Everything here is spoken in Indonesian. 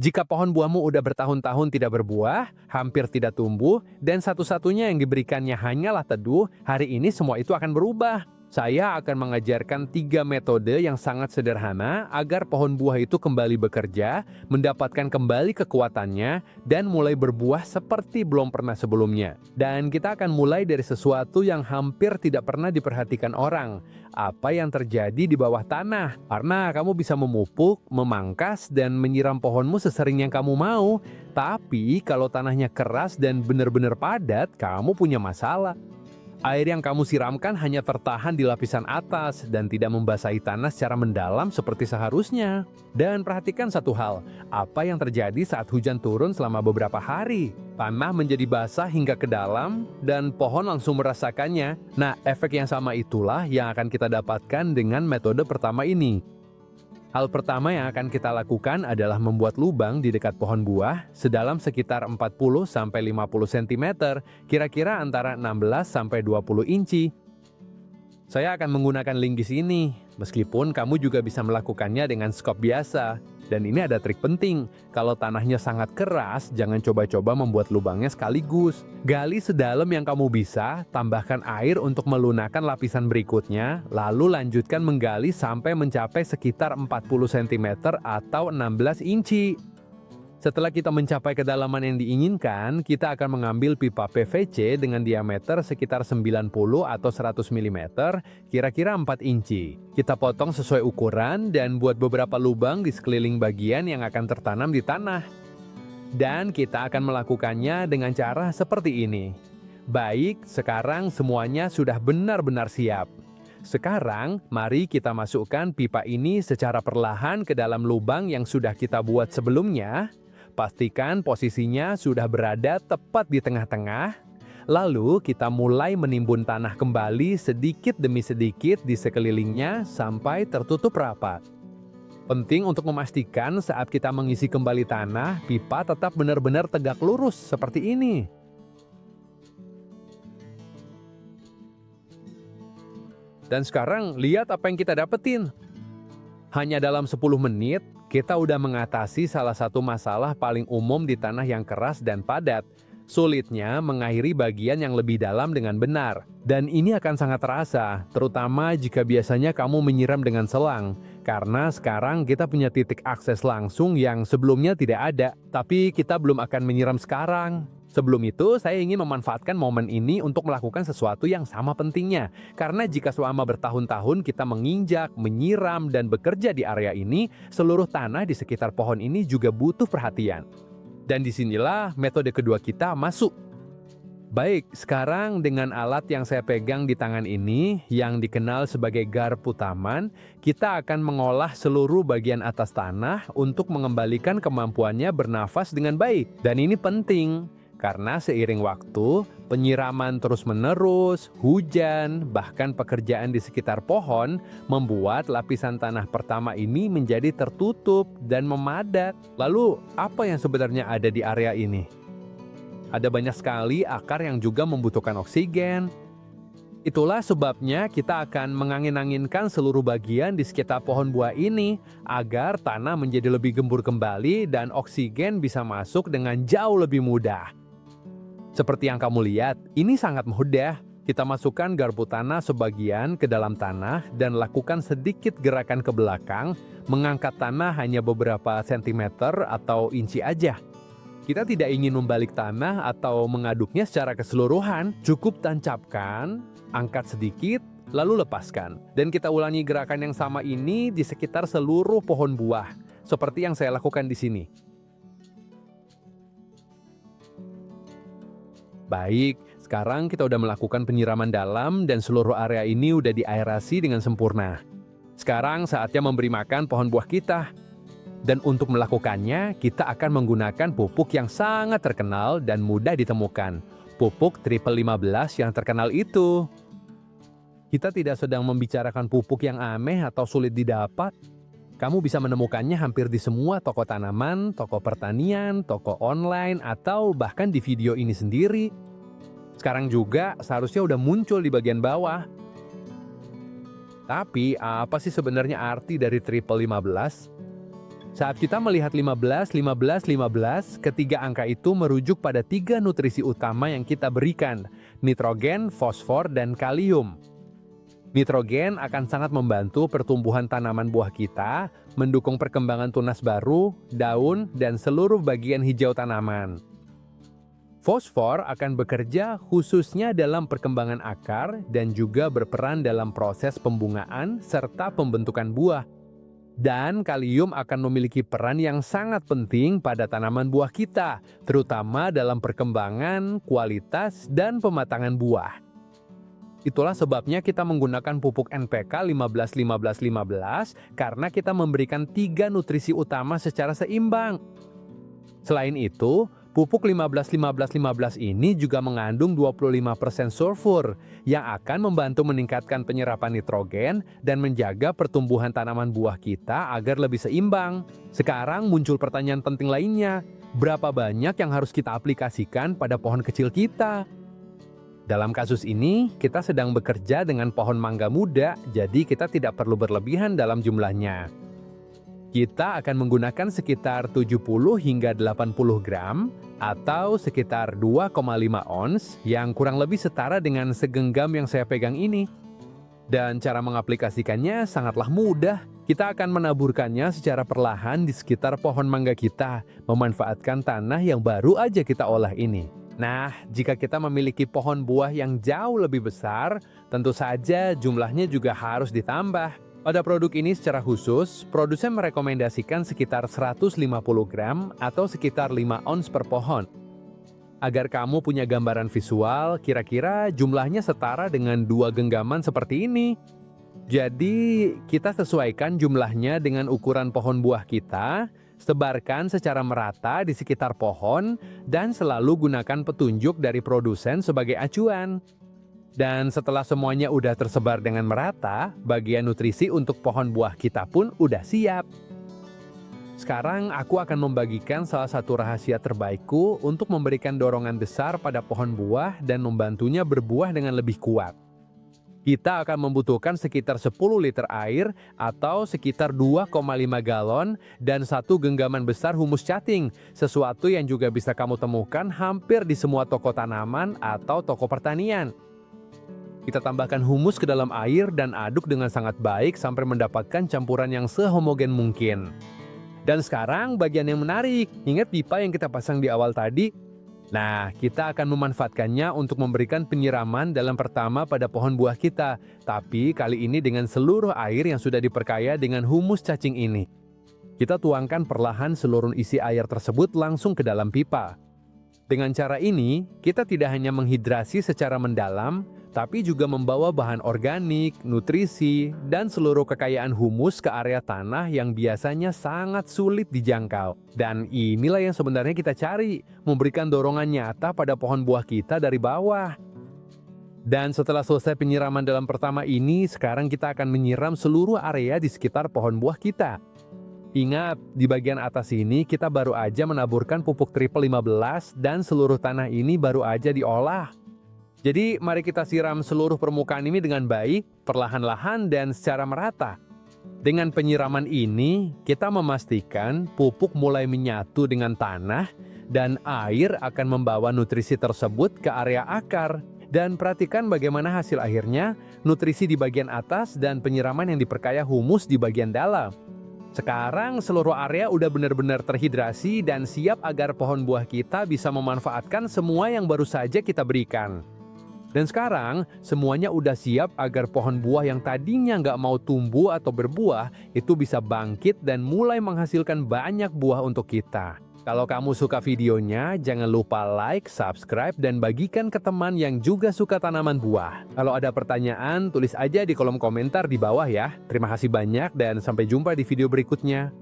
Jika pohon buahmu udah bertahun-tahun tidak berbuah, hampir tidak tumbuh, dan satu-satunya yang diberikannya hanyalah teduh, hari ini semua itu akan berubah. Saya akan mengajarkan 3 metode yang sangat sederhana agar pohon buah itu kembali bekerja, mendapatkan kembali kekuatannya, dan mulai berbuah seperti belum pernah sebelumnya. Dan kita akan mulai dari sesuatu yang hampir tidak pernah diperhatikan orang. Apa yang terjadi di bawah tanah? Karena kamu bisa memupuk, memangkas, dan menyiram pohonmu sesering yang kamu mau. Tapi kalau tanahnya keras dan benar-benar padat, kamu punya masalah. Air yang kamu siramkan hanya tertahan di lapisan atas dan tidak membasahi tanah secara mendalam seperti seharusnya. Dan perhatikan satu hal, apa yang terjadi saat hujan turun selama beberapa hari? Tanah menjadi basah hingga ke dalam dan pohon langsung merasakannya. Nah, efek yang sama itulah yang akan kita dapatkan dengan metode pertama ini. Hal pertama yang akan kita lakukan adalah membuat lubang di dekat pohon buah sedalam sekitar 40-50 cm, kira-kira antara 16-20 inci. Saya akan menggunakan linggis ini, meskipun kamu juga bisa melakukannya dengan skop biasa. Dan ini ada trik penting, kalau tanahnya sangat keras, jangan coba-coba membuat lubangnya sekaligus. Gali sedalam yang kamu bisa, tambahkan air untuk melunakkan lapisan berikutnya, lalu lanjutkan menggali sampai mencapai sekitar 40 cm atau 16 inci. Setelah kita mencapai kedalaman yang diinginkan, kita akan mengambil pipa PVC dengan diameter sekitar 90 atau 100 mm, kira-kira 4 inci. Kita potong sesuai ukuran dan buat beberapa lubang di sekeliling bagian yang akan tertanam di tanah. Dan kita akan melakukannya dengan cara seperti ini. Baik, sekarang semuanya sudah benar-benar siap. Sekarang, mari kita masukkan pipa ini secara perlahan ke dalam lubang yang sudah kita buat sebelumnya. Pastikan posisinya sudah berada tepat di tengah-tengah. Lalu kita mulai menimbun tanah kembali sedikit demi sedikit di sekelilingnya sampai tertutup rapat. Penting untuk memastikan saat kita mengisi kembali tanah, pipa tetap benar-benar tegak lurus seperti ini. Dan sekarang lihat apa yang kita dapetin. Hanya dalam 10 menit, kita udah mengatasi salah satu masalah paling umum di tanah yang keras dan padat. Sulitnya mengairi bagian yang lebih dalam dengan benar. Dan ini akan sangat terasa, terutama jika biasanya kamu menyiram dengan selang. Karena sekarang kita punya titik akses langsung yang sebelumnya tidak ada, tapi kita belum akan menyiram sekarang. Sebelum itu, saya ingin memanfaatkan momen ini untuk melakukan sesuatu yang sama pentingnya. Karena jika selama bertahun-tahun kita menginjak, menyiram, dan bekerja di area ini, seluruh tanah di sekitar pohon ini juga butuh perhatian. Dan disinilah metode kedua kita masuk. Baik, sekarang dengan alat yang saya pegang di tangan ini, yang dikenal sebagai garpu taman, kita akan mengolah seluruh bagian atas tanah untuk mengembalikan kemampuannya bernafas dengan baik. Dan ini penting. Karena seiring waktu, penyiraman terus-menerus, hujan, bahkan pekerjaan di sekitar pohon membuat lapisan tanah pertama ini menjadi tertutup dan memadat. Lalu, apa yang sebenarnya ada di area ini? Ada banyak sekali akar yang juga membutuhkan oksigen. Itulah sebabnya kita akan mengangin-anginkan seluruh bagian di sekitar pohon buah ini agar tanah menjadi lebih gembur kembali dan oksigen bisa masuk dengan jauh lebih mudah. Seperti yang kamu lihat, ini sangat mudah. Kita masukkan garpu tanah sebagian ke dalam tanah dan lakukan sedikit gerakan ke belakang, mengangkat tanah hanya beberapa sentimeter atau inci aja. Kita tidak ingin membalik tanah atau mengaduknya secara keseluruhan, cukup tancapkan, angkat sedikit, lalu lepaskan. Dan kita ulangi gerakan yang sama ini di sekitar seluruh pohon buah, seperti yang saya lakukan di sini. Baik, sekarang kita udah melakukan penyiraman dalam dan seluruh area ini udah diaerasi dengan sempurna. Sekarang saatnya memberi makan pohon buah kita. Dan untuk melakukannya, kita akan menggunakan pupuk yang sangat terkenal dan mudah ditemukan. Pupuk triple 15 yang terkenal itu. Kita tidak sedang membicarakan pupuk yang aneh atau sulit didapat. Kamu bisa menemukannya hampir di semua toko tanaman, toko pertanian, toko online, atau bahkan di video ini sendiri. Sekarang juga seharusnya udah muncul di bagian bawah. Tapi apa sih sebenarnya arti dari triple 15? Saat kita melihat 15, 15, 15, ketiga angka itu merujuk pada 3 nutrisi utama yang kita berikan, nitrogen, fosfor, dan kalium. Nitrogen akan sangat membantu pertumbuhan tanaman buah kita, mendukung perkembangan tunas baru, daun, dan seluruh bagian hijau tanaman. Fosfor akan bekerja khususnya dalam perkembangan akar dan juga berperan dalam proses pembungaan serta pembentukan buah. Dan kalium akan memiliki peran yang sangat penting pada tanaman buah kita, terutama dalam perkembangan, kualitas, dan pematangan buah. Itulah sebabnya kita menggunakan pupuk NPK 15-15-15 karena kita memberikan 3 nutrisi utama secara seimbang. Selain itu, pupuk 15-15-15 ini juga mengandung 25% sulfur yang akan membantu meningkatkan penyerapan nitrogen dan menjaga pertumbuhan tanaman buah kita agar lebih seimbang. Sekarang muncul pertanyaan penting lainnya, berapa banyak yang harus kita aplikasikan pada pohon kecil kita? Dalam kasus ini, kita sedang bekerja dengan pohon mangga muda, jadi kita tidak perlu berlebihan dalam jumlahnya. Kita akan menggunakan sekitar 70 hingga 80 gram atau sekitar 2,5 ons yang kurang lebih setara dengan segenggam yang saya pegang ini. Dan cara mengaplikasikannya sangatlah mudah. Kita akan menaburkannya secara perlahan di sekitar pohon mangga kita, memanfaatkan tanah yang baru aja kita olah ini. Nah, jika kita memiliki pohon buah yang jauh lebih besar, tentu saja jumlahnya juga harus ditambah. Pada produk ini secara khusus, produsen merekomendasikan sekitar 150 gram atau sekitar 5 ons per pohon. Agar kamu punya gambaran visual, kira-kira jumlahnya setara dengan 2 genggaman seperti ini. Jadi, kita sesuaikan jumlahnya dengan ukuran pohon buah kita, sebarkan secara merata di sekitar pohon, dan selalu gunakan petunjuk dari produsen sebagai acuan. Dan setelah semuanya udah tersebar dengan merata, bagian nutrisi untuk pohon buah kita pun udah siap. Sekarang aku akan membagikan salah satu rahasia terbaikku untuk memberikan dorongan besar pada pohon buah dan membantunya berbuah dengan lebih kuat. Kita akan membutuhkan sekitar 10 liter air atau sekitar 2,5 galon dan 1 genggaman besar humus cacing, sesuatu yang juga bisa kamu temukan hampir di semua toko tanaman atau toko pertanian. Kita tambahkan humus ke dalam air dan aduk dengan sangat baik sampai mendapatkan campuran yang sehomogen mungkin. Dan sekarang bagian yang menarik, ingat pipa yang kita pasang di awal tadi? Nah, kita akan memanfaatkannya untuk memberikan penyiraman dalam pertama pada pohon buah kita, tapi kali ini dengan seluruh air yang sudah diperkaya dengan humus cacing ini. Kita tuangkan perlahan seluruh isi air tersebut langsung ke dalam pipa. Dengan cara ini, kita tidak hanya menghidrasi secara mendalam, tapi juga membawa bahan organik, nutrisi, dan seluruh kekayaan humus ke area tanah yang biasanya sangat sulit dijangkau. Dan inilah yang sebenarnya kita cari, memberikan dorongan nyata pada pohon buah kita dari bawah. Dan setelah selesai penyiraman dalam pertama ini, sekarang kita akan menyiram seluruh area di sekitar pohon buah kita. Ingat, di bagian atas ini kita baru aja menaburkan pupuk triple 15 dan seluruh tanah ini baru aja diolah. Jadi mari kita siram seluruh permukaan ini dengan baik, perlahan-lahan dan secara merata. Dengan penyiraman ini, kita memastikan pupuk mulai menyatu dengan tanah dan air akan membawa nutrisi tersebut ke area akar. Dan perhatikan bagaimana hasil akhirnya, nutrisi di bagian atas dan penyiraman yang diperkaya humus di bagian dalam. Sekarang seluruh area udah benar-benar terhidrasi dan siap agar pohon buah kita bisa memanfaatkan semua yang baru saja kita berikan. Dan sekarang semuanya udah siap agar pohon buah yang tadinya nggak mau tumbuh atau berbuah itu bisa bangkit dan mulai menghasilkan banyak buah untuk kita. Kalau kamu suka videonya, jangan lupa like, subscribe, dan bagikan ke teman yang juga suka tanaman buah. Kalau ada pertanyaan, tulis aja di kolom komentar di bawah ya. Terima kasih banyak dan sampai jumpa di video berikutnya.